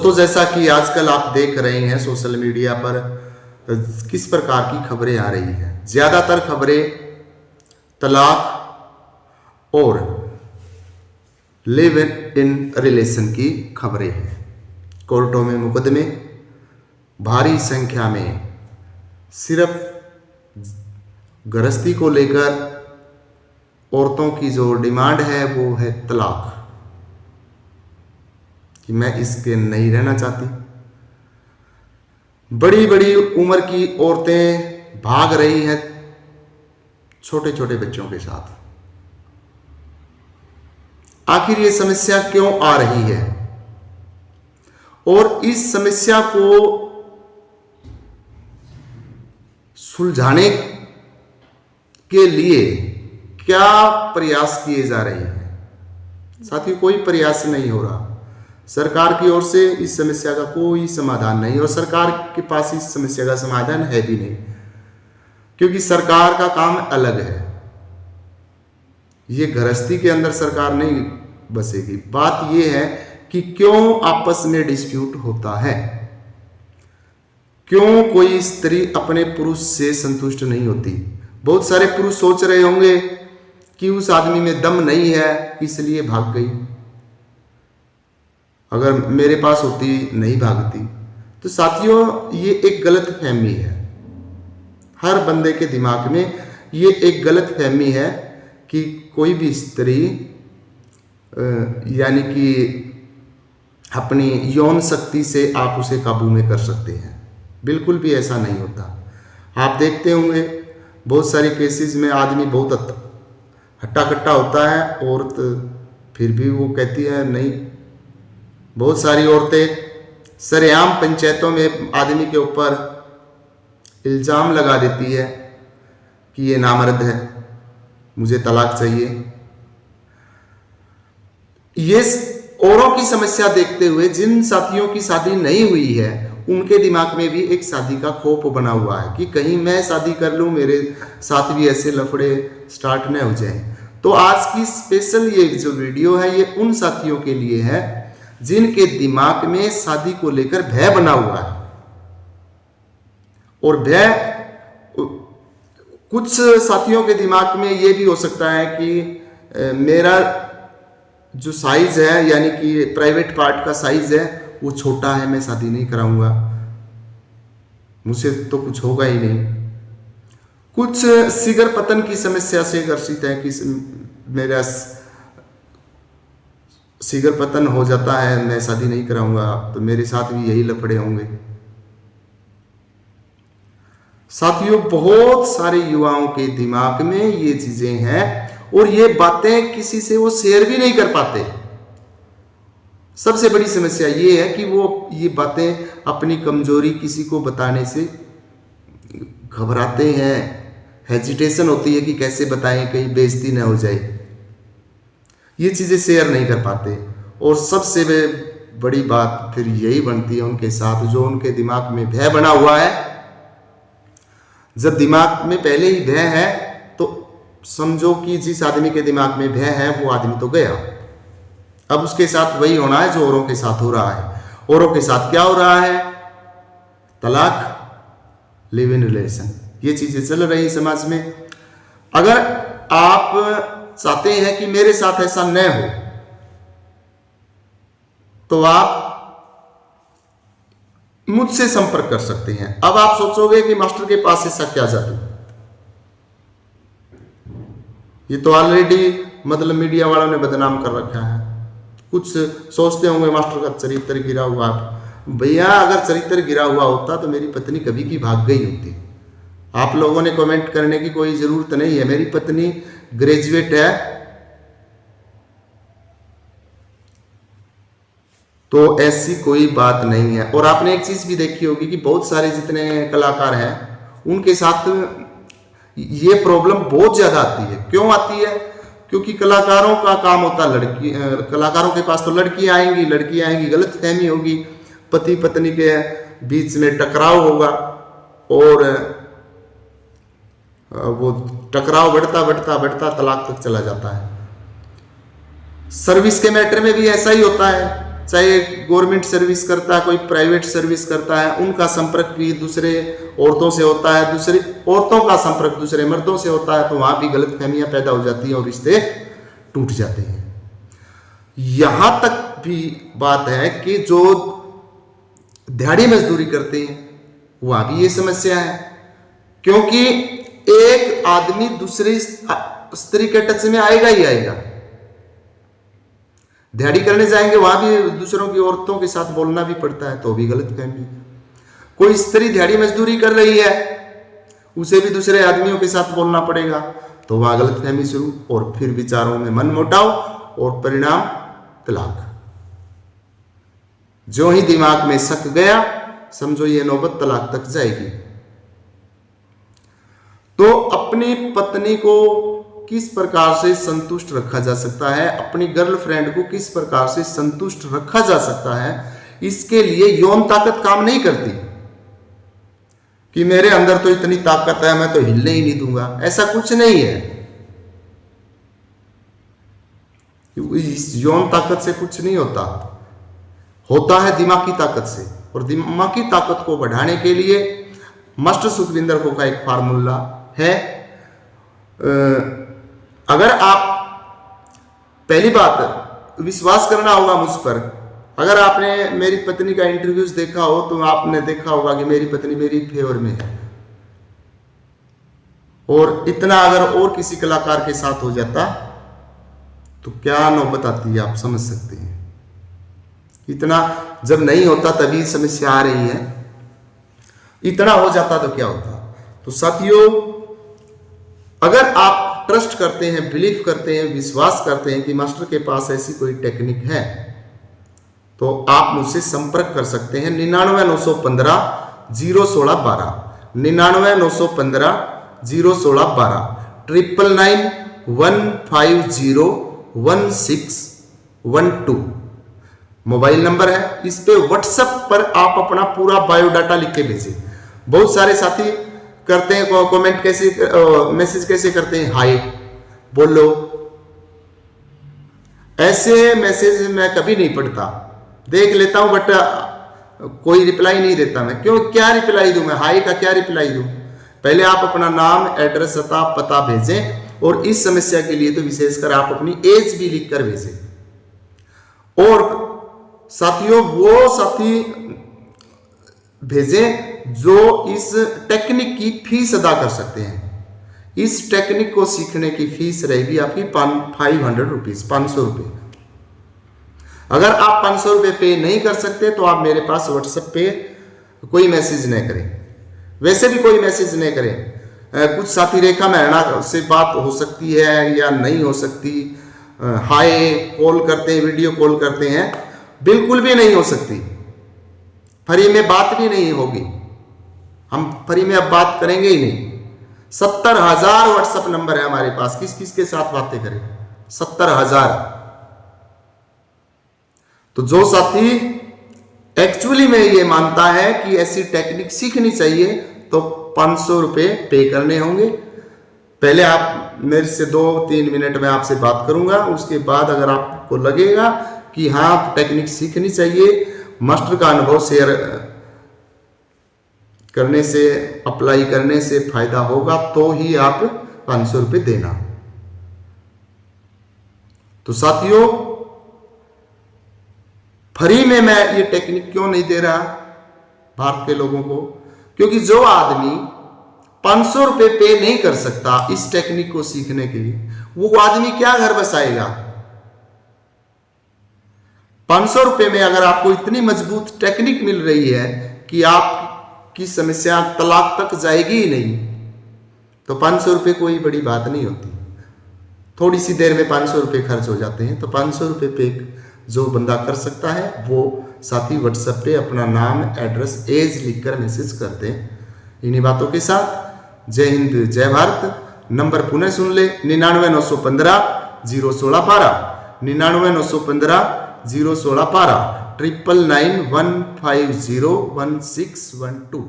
दोस्तों, जैसा कि आजकल आप देख रहे हैं सोशल मीडिया पर किस प्रकार की खबरें आ रही हैं। ज्यादातर खबरें तलाक और लिव इन रिलेशन की खबरें हैं। कोर्टों में मुकदमे भारी संख्या में सिर्फ गृहस्थी को लेकर औरतों की जो डिमांड है वो है तलाक, कि मैं इसके नहीं रहना चाहती। बड़ी बड़ी उम्र की औरतें भाग रही हैं छोटे छोटे बच्चों के साथ। आखिर ये समस्या क्यों आ रही है और इस समस्या को सुलझाने के लिए क्या प्रयास किए जा रहे हैं। साथियों, कोई प्रयास नहीं हो रहा। सरकार की ओर से इस समस्या का कोई समाधान नहीं और सरकार के पास इस समस्या का समाधान है भी नहीं, क्योंकि सरकार का काम अलग है। ये गृहस्थी के अंदर सरकार नहीं बसेगी। बात यह है कि क्यों आपस में डिस्प्यूट होता है, क्यों कोई स्त्री अपने पुरुष से संतुष्ट नहीं होती। बहुत सारे पुरुष सोच रहे होंगे कि उस आदमी में दम नहीं है इसलिए भाग गई, अगर मेरे पास होती नहीं भागती। तो साथियों, ये एक गलत फहमी है। हर बंदे के दिमाग में ये एक गलत फहमी है कि कोई भी स्त्री यानी कि अपनी यौन शक्ति से आप उसे काबू में कर सकते हैं। बिल्कुल भी ऐसा नहीं होता। आप देखते होंगे बहुत सारे केसेस में आदमी बहुत हट्टा कट्टा होता है, औरत फिर भी वो कहती है नहीं। बहुत सारी औरतें सरेआम पंचायतों में आदमी के ऊपर इल्जाम लगा देती है कि ये नामर्द है, मुझे तलाक चाहिए। ये औरों की समस्या देखते हुए जिन साथियों की शादी नहीं हुई है उनके दिमाग में भी एक शादी का खौफ बना हुआ है कि कहीं मैं शादी कर लूं, मेरे साथ भी ऐसे लफड़े स्टार्ट न हो जाए। तो आज की स्पेशल ये जो वीडियो है ये उन साथियों के लिए है जिनके दिमाग में शादी को लेकर भय बना हुआ है। और भय कुछ साथियों के दिमाग में ये भी हो सकता है कि मेरा जो साइज है यानी कि प्राइवेट पार्ट का साइज है वो छोटा है, मैं शादी नहीं कराऊंगा, मुझसे तो कुछ होगा ही नहीं। कुछ शिगर पतन की समस्या से ग्रसित है कि मेरा शिगर पतन हो जाता है, मैं शादी नहीं कराऊंगा, तो मेरे साथ भी यही लफड़े होंगे। साथियों, बहुत सारे युवाओं के दिमाग में ये चीजें हैं और ये बातें किसी से वो शेयर भी नहीं कर पाते। सबसे बड़ी समस्या ये है कि वो ये बातें अपनी कमजोरी किसी को बताने से घबराते हैं, हेजिटेशन होती है कि कैसे बताएं कहीं बेइज्जती न हो जाए। ये चीजें शेयर नहीं कर पाते। और सबसे बड़ी बात फिर यही बनती है उनके साथ, जो उनके दिमाग में भय बना हुआ है। जब दिमाग में पहले ही भय है तो समझो कि जिस आदमी के दिमाग में भय है वो आदमी तो गया। अब उसके साथ वही होना है जो औरों के साथ हो रहा है। औरों के साथ क्या हो रहा है? तलाक, लिव इन रिलेशन, ये चीजें चल रही समाज में। अगर आप चाहते हैं कि मेरे साथ ऐसा न हो तो आप मुझसे संपर्क कर सकते हैं। अब आप सोचोगे कि मास्टर के पास ऐसा क्या जादू, ये तो ऑलरेडी मतलब मीडिया वालों ने बदनाम कर रखा है। कुछ सोचते होंगे मास्टर का चरित्र गिरा हुआ। भैया, अगर चरित्र गिरा हुआ होता तो मेरी पत्नी कभी की भाग गई होती। आप लोगों ने कमेंट करने की कोई जरूरत नहीं है। मेरी पत्नी ग्रेजुएट है, तो ऐसी कोई बात नहीं है। और आपने एक चीज भी देखी होगी कि बहुत सारे जितने कलाकार हैं उनके साथ ये प्रॉब्लम बहुत ज्यादा आती है। क्यों आती है? क्योंकि कलाकारों का काम होता लड़की, कलाकारों के पास तो लड़कियां आएंगी, गलत फहमी होगी, पति पत्नी के बीच में टकराव होगा और वो टकराव बढ़ता तलाक तक चला जाता है। सर्विस के मैटर में भी ऐसा ही होता है। चाहे गवर्नमेंट सर्विस करता है, कोई प्राइवेट सर्विस करता है, उनका संपर्क भी दूसरे औरतों से होता है, दूसरी औरतों का संपर्क दूसरे मर्दों से होता है, तो वहां भी गलतफहमियां पैदा हो जाती हैं और रिश्ते टूट जाते हैं। यहां तक भी बात है कि जो दिहाड़ी मजदूरी करते हैं वहां भी ये समस्या है, क्योंकि एक आदमी दूसरी स्त्री के टच में आएगा ही आएगा। दिहाड़ी करने जाएंगे वहां भी दूसरों की औरतों के साथ बोलना भी पड़ता है, तो भी गलतफहमी। कोई स्त्री दिहाड़ी मजदूरी कर रही है, उसे भी दूसरे आदमियों के साथ बोलना पड़ेगा, तो वहां गलतफहमी शुरू, और फिर विचारों में मनमुटाव और परिणाम तलाक। जो ही दिमाग में शक गया, समझो ये नौबत तलाक तक जाएगी। तो अपनी पत्नी को किस प्रकार से संतुष्ट रखा जा सकता है, अपनी गर्लफ्रेंड को किस प्रकार से संतुष्ट रखा जा सकता है, इसके लिए यौन ताकत काम नहीं करती कि मेरे अंदर तो इतनी ताकत है, मैं तो हिलने ही नहीं दूंगा। ऐसा कुछ नहीं है। इस यौन ताकत से कुछ नहीं होता, होता है दिमागी ताकत से। और दिमागी ताकत को बढ़ाने के लिए मास्टर सुखविंदर को का एक फार्मूला है। अगर आप, पहली बात विश्वास करना होगा मुझ पर। अगर आपने मेरी पत्नी का इंटरव्यूज देखा हो तो आपने देखा होगा कि मेरी पत्नी मेरी फेवर में है, और इतना अगर और किसी कलाकार के साथ हो जाता तो क्या नौबत आती है, आप समझ सकते हैं। इतना जब नहीं होता तभी समस्या आ रही है, इतना हो जाता तो क्या होता। तो साथियों, अगर आप ट्रस्ट करते हैं, बिलीव करते हैं, विश्वास करते हैं कि मास्टर के पास ऐसी कोई टेक्निक है, तो आप मुझसे संपर्क कर सकते हैं 99,915 01612, 99,915 01612, 99,1501612 मोबाइल नंबर है। इस पे व्हाट्सएप पर आप अपना पूरा बायोडाटा लिख के भेजें। बहुत सारे साथी करते हैं कमेंट कैसे, मैसेज कैसे करते हैं, हाय बोलो। ऐसे मैसेज मैं कभी नहीं पढ़ता, देख लेता हूं बट कोई रिप्लाई नहीं देता मैं। क्यों, क्या रिप्लाई दूं मैं, हाय का क्या रिप्लाई दूं। पहले आप अपना नाम, एड्रेस, सता, पता भेजें, और इस समस्या के लिए तो विशेषकर आप अपनी एज भी लिखकर भेजें। और साथियों, वो साथी भेजें जो इस टेक्निक की फीस अदा कर सकते हैं। इस टेक्निक को सीखने की फीस रहेगी आपकी 500 रुपीज, 500 रुपये। अगर आप 500 रुपये पे नहीं कर सकते तो आप मेरे पास व्हाट्सएप पे कोई मैसेज नहीं करें, वैसे भी कोई मैसेज नहीं करें। कुछ साथी रेखा महराणा से बात हो सकती है या नहीं हो सकती, हाय कॉल करते हैं, वीडियो कॉल करते हैं, बिल्कुल भी नहीं हो सकती। फ्री में बात भी नहीं होगी, हम फ्री में अब बात करेंगे ही नहीं। 70,000 व्हाट्सएप नंबर है हमारे पास, किस किस के साथ बातें करें, 70,000। तो जो साथी एक्चुअली में ये मानता है कि ऐसी टेक्निक सीखनी चाहिए तो 500 रुपये पे करने होंगे। पहले आप मेरे से 2-3 मिनट में आपसे बात करूंगा, उसके बाद अगर आपको लगेगा कि हाँ टेक्निक सीखनी चाहिए, मास्टर का अनुभव शेयर करने से, अप्लाई करने से फायदा होगा, तो ही आप 500 रुपये देना। तो साथियों, फ्री में मैं ये टेक्निक क्यों नहीं दे रहा भारत के लोगों को, क्योंकि जो आदमी 500 रुपये पे नहीं कर सकता इस टेक्निक को सीखने के लिए, वो आदमी क्या घर बसाएगा। 500 रुपये में अगर आपको इतनी मजबूत टेक्निक मिल रही है कि आपकी समस्या तलाक तक जाएगी ही नहीं, तो 500 रुपये कोई बड़ी बात नहीं होती। थोड़ी सी देर में 500 रुपये खर्च हो जाते हैं। तो 500 रुपये पे जो बंदा कर सकता है वो साथी व्हाट्सएप पे अपना नाम, एड्रेस, एज लिखकर मैसेज करते हैं। इन्हीं बातों के साथ जय हिंद, जय भारत। नंबर पुनः सुन ले, 99,915 01612, 99,915 01612, 99,1501612।